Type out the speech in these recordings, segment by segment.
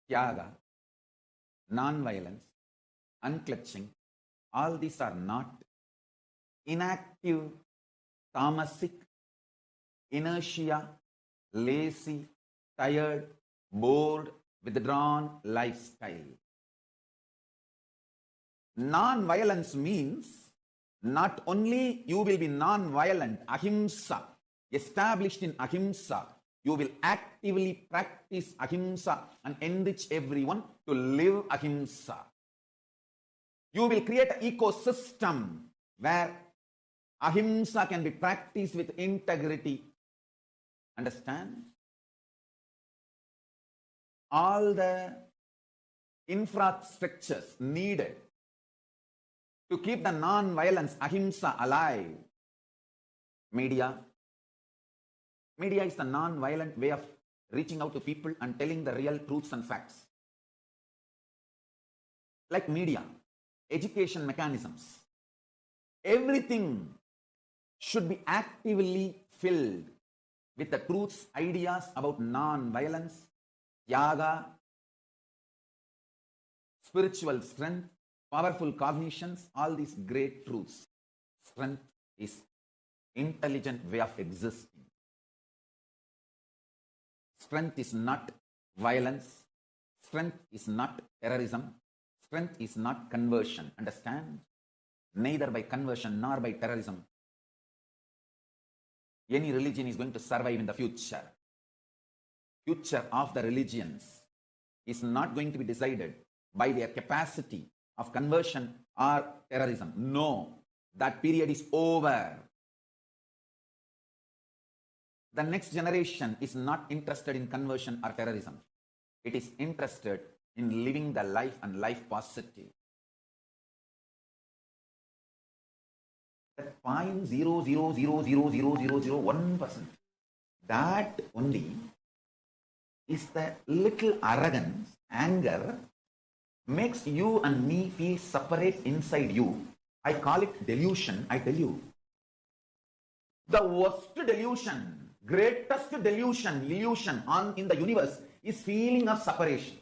tyaga, non-violence, unclutching, all these are not inactive, tamasic, inertia, lazy, tired, bored, withdrawn lifestyle. Non-violence means not only you will be non-violent, ahimsa, established in ahimsa, you will actively practice ahimsa and enrich everyone to live ahimsa. You will create an ecosystem where ahimsa can be practiced with integrity. Understand? All the infrastructures needed to keep the non-violence ahimsa alive. Media is the non-violent way of reaching out to people and telling the real truths and facts. Like media, education mechanisms, everything should be actively filled with the truths, ideas about non-violence, yaga, spiritual strength, powerful cognitions, all these great truths. Strength is intelligent way of existing. Strength is not violence. Strength is not terrorism. Strength is not conversion. Understand? Neither by conversion nor by terrorism any religion is going to survive in the future. Future of the religions is not going to be decided by their capacity of conversion or terrorism. No, that period is over. The next generation is not interested in conversion or terrorism. It is interested in living the life and life positive. That 0.0000001%, that only is the little arrogance, anger, makes you and me feel separate inside you. I call it delusion, I tell you. The worst delusion, greatest delusion, illusion in the universe is feeling of separation.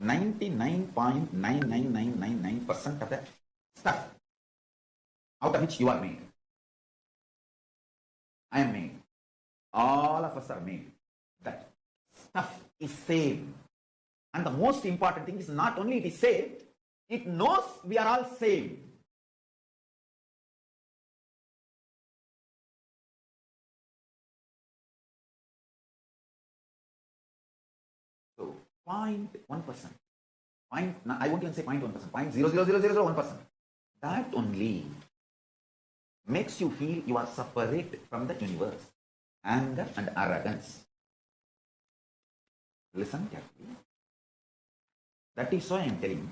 99.99999% of the stuff out of which you are made. I am made. All of us are made. That stuff is same. And the most important thing is not only it is same, it knows we are all same. So 0.1%. I won't even say 0.1%, 0.00001%. That only makes you feel you are separate from the universe. Anger and arrogance. Listen carefully. That is why I am telling you.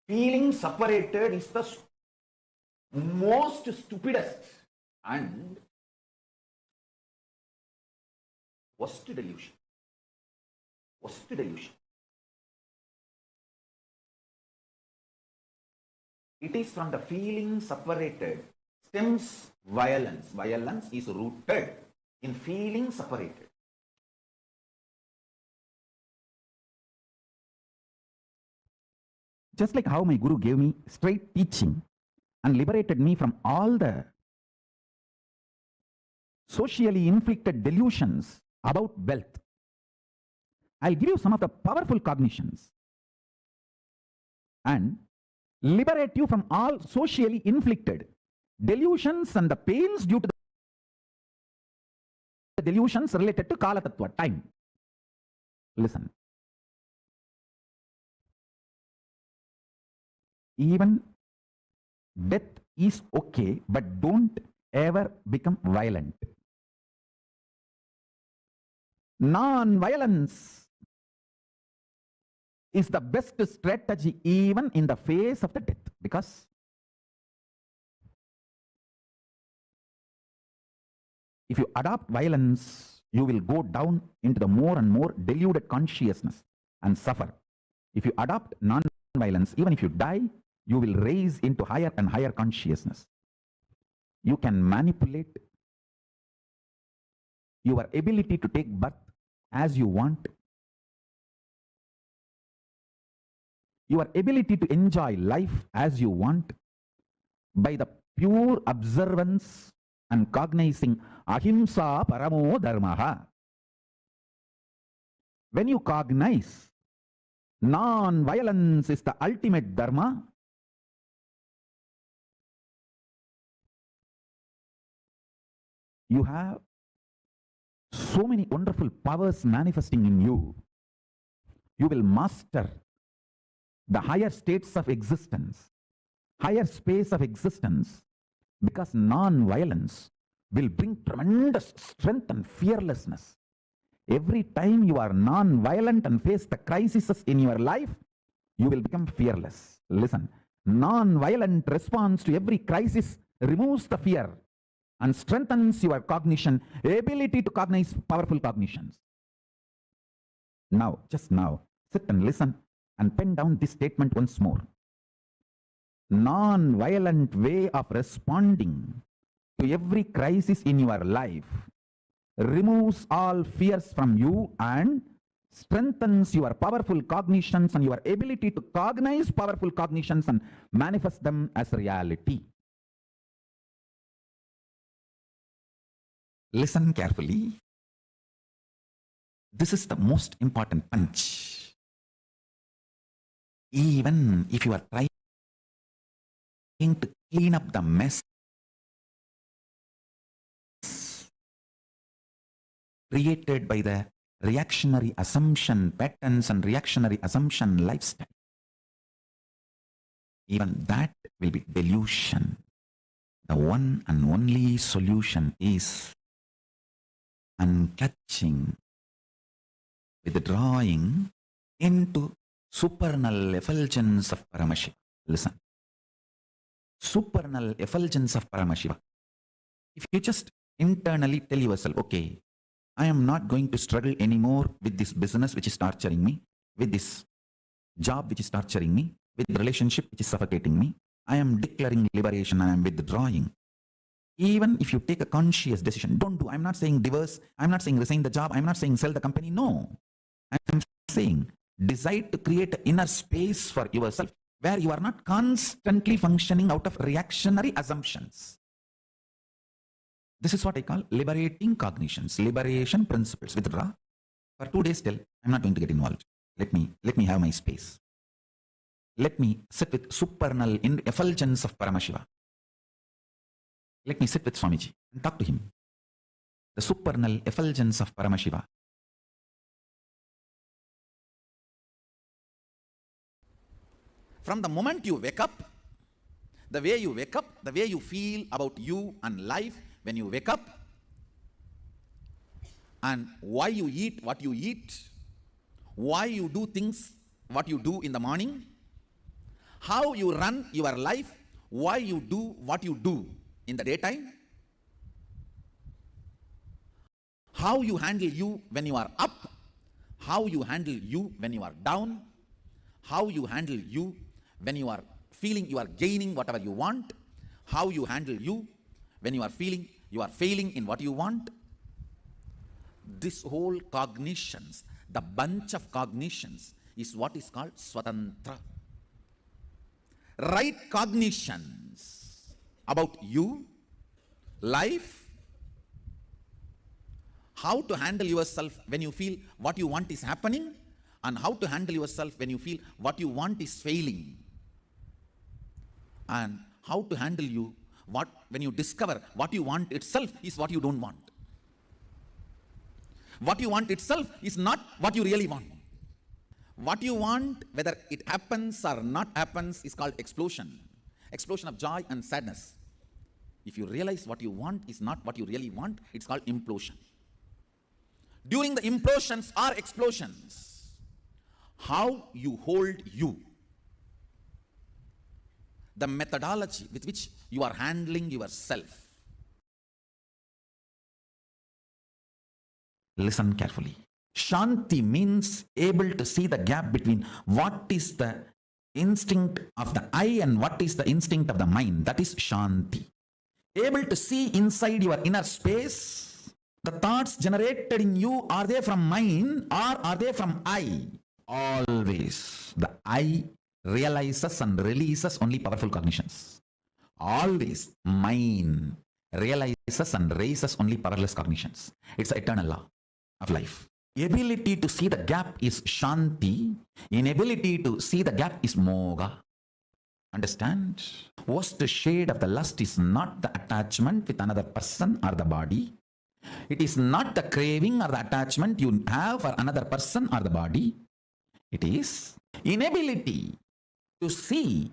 Feeling separated is the most stupidest and worst delusion. Worst delusion. It is from the feeling separated stems violence. Violence is rooted in feeling separated. Just like how my guru gave me straight teaching and liberated me from all the socially inflicted delusions about wealth, I'll give you some of the powerful cognitions and liberate you from all socially inflicted delusions and the pains due to the delusions related to Kaala Tattva, time. Listen. Even death is okay, but don't ever become violent. Non-violence is the best strategy even in the face of the death, because if you adopt violence, you will go down into the more and more deluded consciousness and suffer. If you adopt non-violence, even if you die, you will raise into higher and higher consciousness. You can manipulate your ability to take birth as you want your ability to enjoy life as you want by the pure observance and cognizing ahimsa paramo dharmaha. When you cognize non-violence is the ultimate dharma, you have so many wonderful powers manifesting in you. You will master the higher states of existence, higher space of existence, because non-violence will bring tremendous strength and fearlessness. Every time you are non-violent and face the crises in your life, you will become fearless. Listen, non-violent response to every crisis removes the fear and strengthens your cognition, ability to cognize powerful cognitions. Now, just now, sit and listen and pen down this statement once more. Non-violent way of responding to every crisis in your life removes all fears from you and strengthens your powerful cognitions and your ability to cognize powerful cognitions and manifest them as reality. Listen carefully. This is the most important punch. Even if you are trying to clean up the mess created by the reactionary assumption patterns and reactionary assumption lifestyle, even that will be delusion. The one and only solution is uncatching, withdrawing into supernal effulgence of Paramashiva. Listen. Supernal effulgence of Paramashiva. If you just internally tell yourself, okay, I am not going to struggle anymore with this business which is torturing me, with this job which is torturing me, with the relationship which is suffocating me. I am declaring liberation and I am withdrawing. Even if you take a conscious decision, don't do. I'm not saying divorce. I'm not saying resign the job. I'm not saying sell the company. No. I'm saying decide to create an inner space for yourself where you are not constantly functioning out of reactionary assumptions. This is what I call liberating cognitions, liberation principles. Withdraw. For 2 days still, I'm not going to get involved. Let me have my space. Let me sit with supernal effulgence of Paramashiva. Let me sit with Swamiji and talk to him. The supernal effulgence of Paramashiva. From the moment you wake up, the way you wake up, the way you feel about you and life when you wake up, and why you eat what you eat, why you do things what you do in the morning, how you run your life, why you do what you do in the daytime, how you handle you when you are up, how you handle you when you are down, how you handle you when you are feeling you are gaining whatever you want, how you handle you when you are feeling you are failing in what you want. This whole cognitions, the bunch of cognitions is what is called Swatantra. Right cognitions about you, life, how to handle yourself when you feel what you want is happening, and how to handle yourself when you feel what you want is failing, and how to handle you when you discover what you want itself is what you don't want. What you want itself is not what you really want. What you want, whether it happens or not happens, is called explosion. Explosion of joy and sadness. If you realize what you want is not what you really want, it's called implosion. During the implosions or explosions, how you hold you, the methodology with which you are handling yourself. Listen carefully. Shanti means able to see the gap between what is the instinct of the I and what is the instinct of the mind. That is Shanti. Able to see inside your inner space, the thoughts generated in you, are they from mind or are they from I? Always the I realizes and releases only powerful cognitions. Always mind realizes and raises only powerless cognitions. It's the eternal law of life. Ability to see the gap is Shanti. Inability to see the gap is Moga. Understand? Worst shade of the lust is not the attachment with another person or the body. It is not the craving or the attachment you have for another person or the body. It is inability to see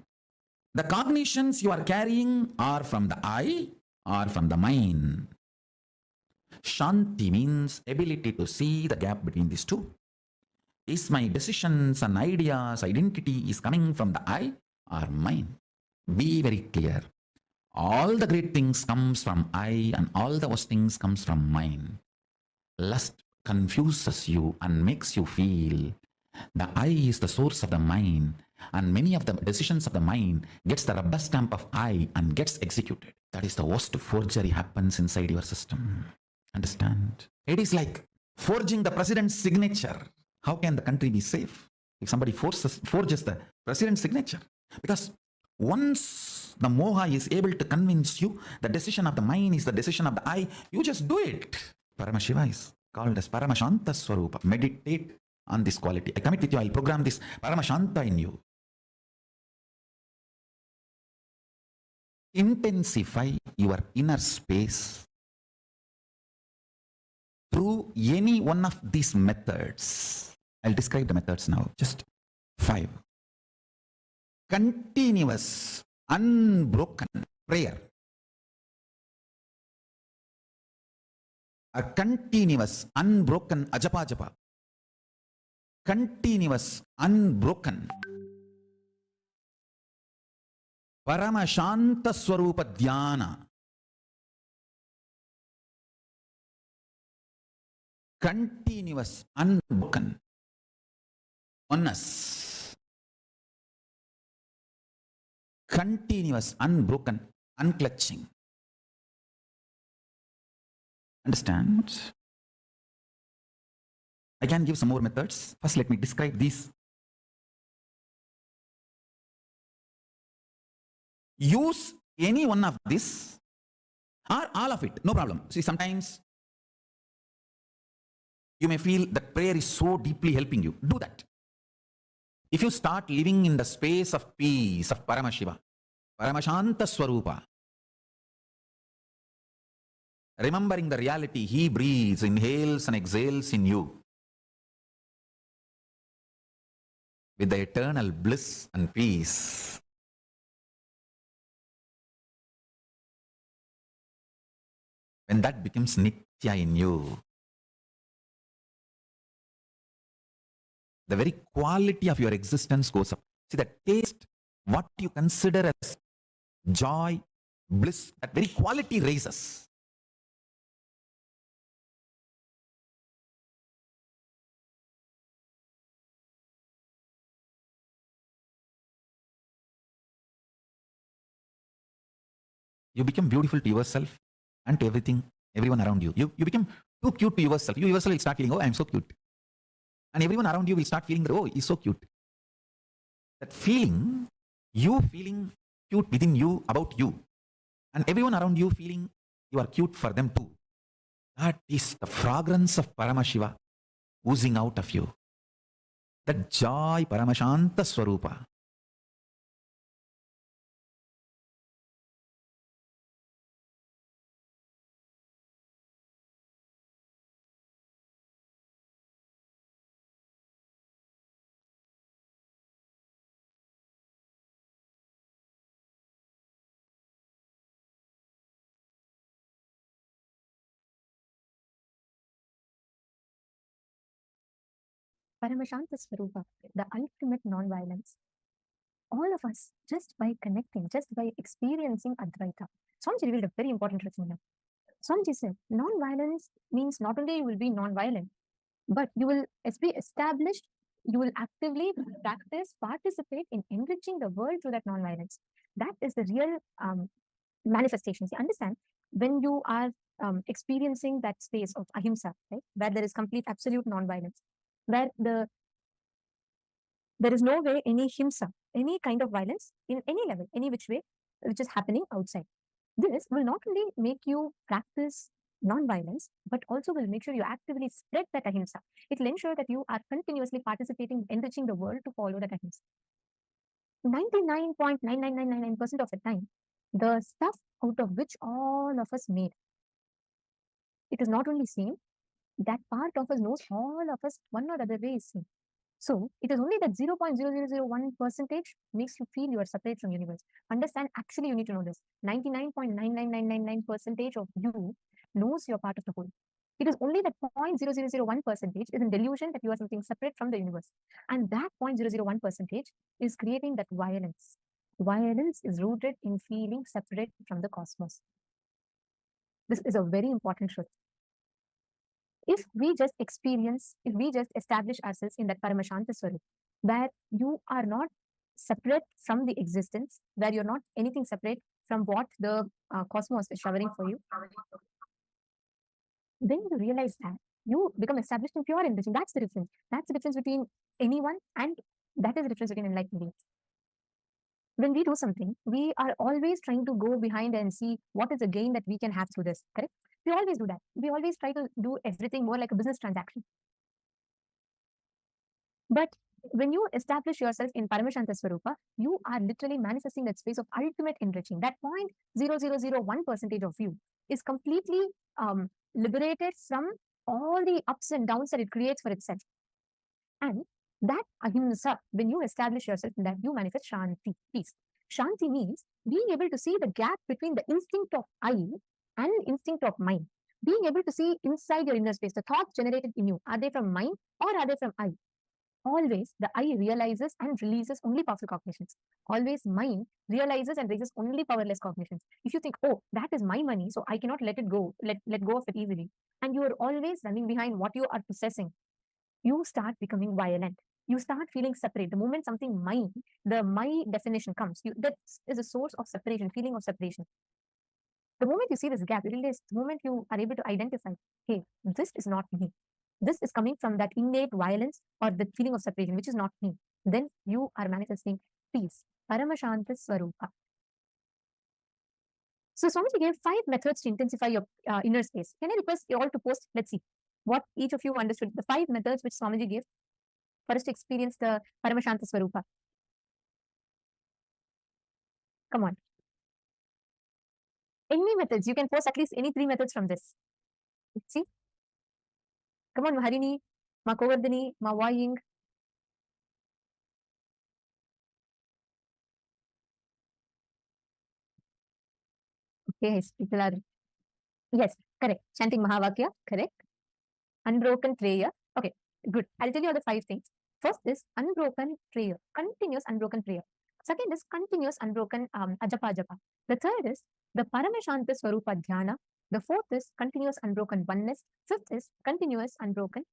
the cognitions you are carrying are from the I or from the mind. Shanti means ability to see the gap between these two. Is my decisions and ideas, identity is coming from the I or mind? Be very clear. All the great things comes from I and all the worst things comes from mind. Lust confuses you and makes you feel the I is the source of the mind, and many of the decisions of the mind gets the rubber stamp of I and gets executed. That is the worst forgery happens inside your system. Understand? It is like forging the president's signature. How can the country be safe if somebody forges the president's signature? Because once the moha is able to convince you the decision of the mind is the decision of the I, you just do it. Paramashiva is called as Paramashanta Svarupa. Meditate on this quality. I commit with you, I'll program this Paramashanta in you. Intensify your inner space through any one of these methods. I'll describe the methods now. Just 5. Continuous, unbroken prayer. A continuous, unbroken ajapa japa. Continuous, unbroken Paramashanta Svarupa Dhyana. Continuous, unbroken oneness. Continuous, unbroken unclutching. Understand? I can give some more methods. First, let me describe these. Use any one of this or all of it, no problem. See, sometimes you may feel that prayer is so deeply helping you. Do that. If you start living in the space of peace of Paramashiva, Paramashanta Svarupa, remembering the reality he breathes, inhales and exhales in you, with the eternal bliss and peace, when that becomes Nithya in you, the very quality of your existence goes up. See, the taste, what you consider as joy, bliss, that very quality raises. You become beautiful to yourself and to everyone around you. You become too cute to yourself. You yourself will start feeling, oh, I'm so cute. And everyone around you will start feeling, oh, he's so cute. That feeling, you feeling cute within you, about you, and everyone around you feeling you are cute for them too. That is the fragrance of Paramashiva oozing out of you. That joy, Paramashanta Svarupa. Paramashanta Svarupa, the ultimate non-violence. All of us, just by connecting, just by experiencing Advaita. Swamiji revealed a very important truth here. Swamiji said, non-violence means not only you will be non-violent, but you will be established, you will actively practice, participate in enriching the world through that non-violence. That is the real manifestations. You understand? When you are experiencing that space of ahimsa, right, where there is complete absolute non-violence, where there is no way any himsa, any kind of violence in any level, any which way, which is happening outside. This will not only make you practice non-violence, but also will make sure you actively spread that ahimsa. It will ensure that you are continuously participating, enriching the world to follow that ahimsa. 99.99999% of the time, the stuff out of which all of us made, it is not only same, that part of us knows all of us one or other way is same. So it is only that 0.0001 percentage makes you feel you are separate from universe. Understand, actually you need to know this. 99.99999 percentage of you knows you're part of the whole. It is only that 0.0001 percentage is in delusion that you are something separate from the universe. And that 0.001 percentage is creating that violence. Violence is rooted in feeling separate from the cosmos. This is a very important truth. If we just experience, if we just establish ourselves in that Paramashanta Svarupa, where you are not separate from the existence, where you're not anything separate from what the cosmos is showering for you, then you realize that you become established in pure enriching. That's the difference. That's the difference between anyone, and that is the difference between enlightened beings. When we do something, we are always trying to go behind and see what is the gain that we can have through this, correct? We always do that. We always try to do everything more like a business transaction. But when you establish yourself in Paramashanta Svarupa, you are literally manifesting that space of ultimate enriching. That 0.0001 percentage of you is completely liberated from all the ups and downs that it creates for itself. And that ahimsa, when you establish yourself in that, you manifest shanti, peace. Shanti means being able to see the gap between the instinct of I and instinct of mind. Being able to see inside your inner space, the thoughts generated in you, are they from mind or are they from I? Always the I realizes and releases only powerful cognitions. Always mind realizes and raises only powerless cognitions. If you think, oh, that is my money, so I cannot let it go, let go of it easily, and you are always running behind what you are possessing, you start becoming violent. You start feeling separate. The moment something mine, the my definition comes, that is a source of separation, feeling of separation. The moment you see this gap, you realize the moment you are able to identify, hey, this is not me. This is coming from that innate violence or the feeling of separation, which is not me. Then you are manifesting peace. Paramashanta Svarupa. So Swamiji gave 5 methods to intensify your inner space. Can I request you all to post? Let's see what each of you understood. The 5 methods which Swamiji gave for us to experience the Paramashanta Svarupa. Come on. Any methods. You can post at least any 3 methods from this. Let's see. Come on, Harini, Ma Govardhani, Ma Waying. Okay, people are. Yes, correct. Chanting Mahavakya, correct. Unbroken prayer. Okay, good. I'll tell you the 5 things. First is unbroken prayer, continuous unbroken prayer. Second is continuous unbroken ajapa japa. The third is the Paramashanta Svarupa Dhyana. The fourth is continuous unbroken oneness. Fifth is continuous unbroken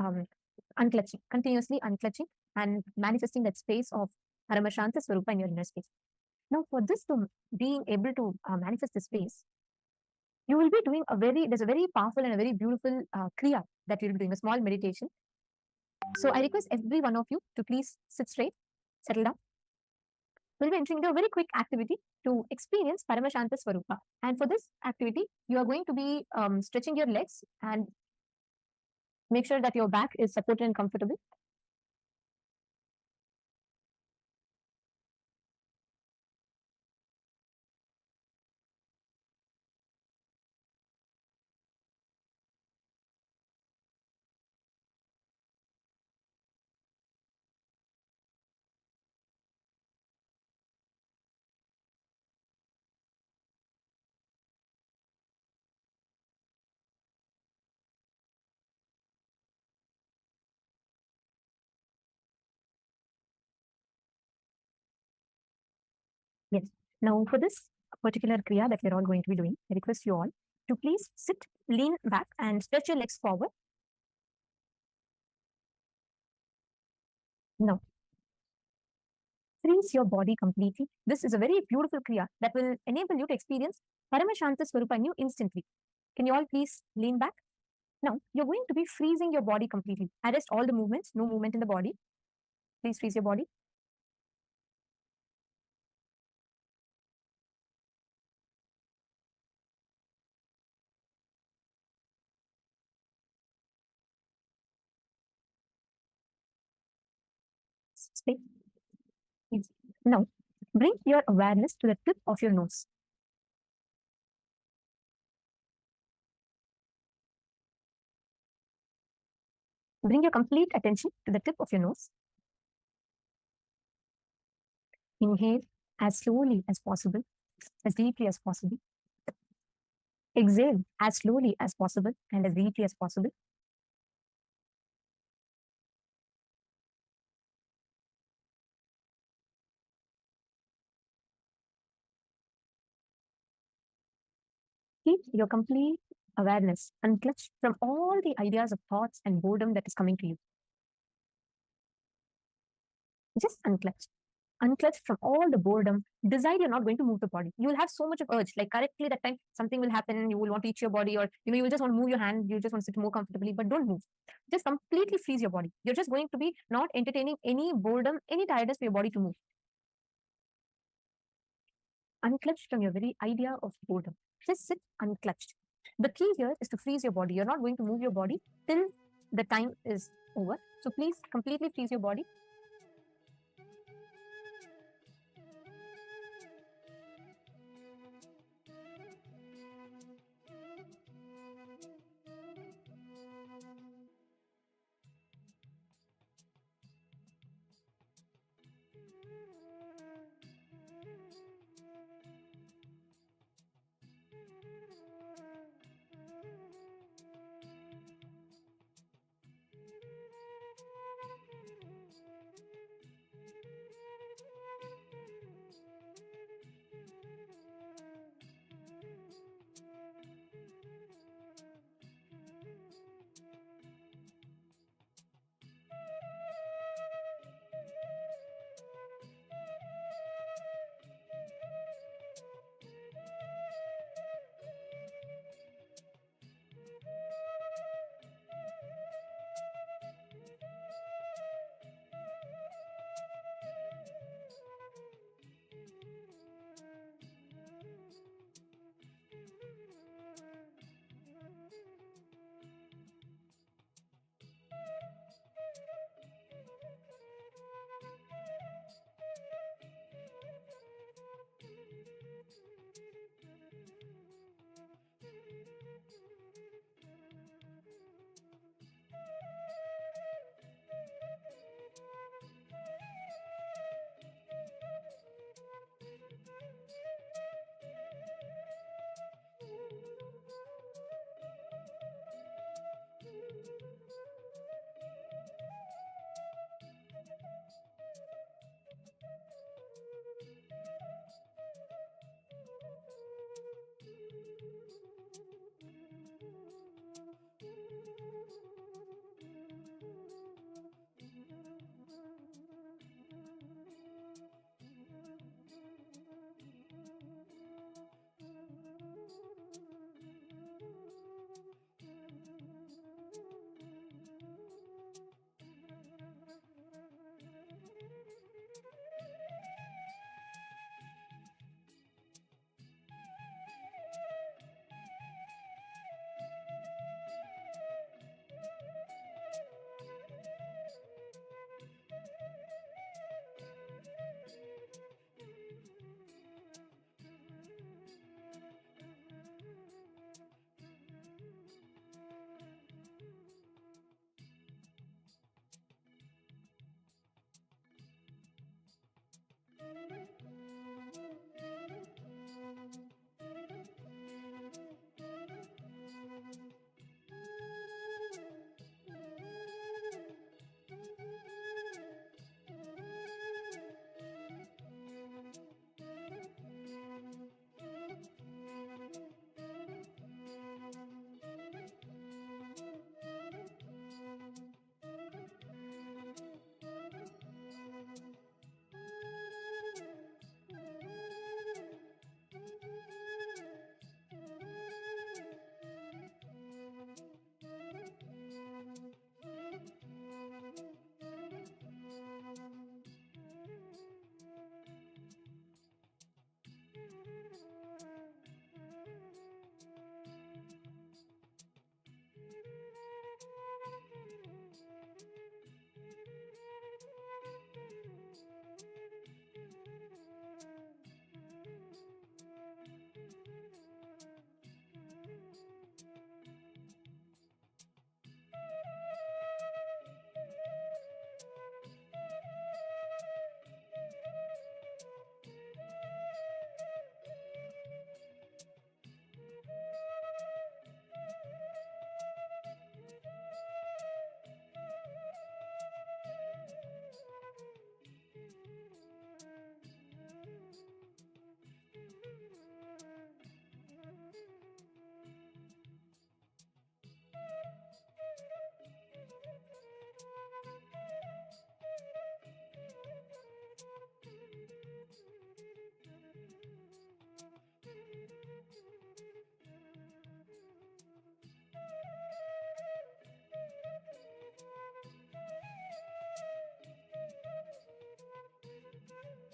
unclutching, continuously unclutching and manifesting that space of Paramashanta Svarupa in your inner space. Now, for this to being able to manifest the space, you will be doing there's a very powerful and a very beautiful kriya that you'll be doing, a small meditation. So I request every one of you to please sit straight, settle down. We'll be entering into a very quick activity to experience Paramashanta Svarupa. And for this activity, you are going to be stretching your legs and make sure that your back is supported and comfortable. Yes. Now, for this particular kriya that we're all going to be doing, I request you all to please sit, lean back, and stretch your legs forward. Now, freeze your body completely. This is a very beautiful kriya that will enable you to experience Paramashanta Svarupa in you instantly. Can you all please lean back? Now, you're going to be freezing your body completely. Arrest all the movements, no movement in the body. Please freeze your body. Stay. Easy. Now, bring your awareness to the tip of your nose. Bring your complete attention to the tip of your nose. Inhale as slowly as possible, as deeply as possible. Exhale as slowly as possible and as deeply as possible. Keep your complete awareness unclutched from all the ideas of thoughts and boredom that is coming to you. Just unclutched. Unclutched from all the boredom. Decide you're not going to move the body. You will have so much of urge. Like correctly that time something will happen. You will want to eat your body, or you will just want to move your hand. You just want to sit more comfortably, but don't move. Just completely freeze your body. You're just going to be not entertaining any boredom, any tiredness for your body to move. Unclutched from your very idea of boredom. Just sit unclutched. The key here is to freeze your body. You're not going to move your body till the time is over. So please completely freeze your body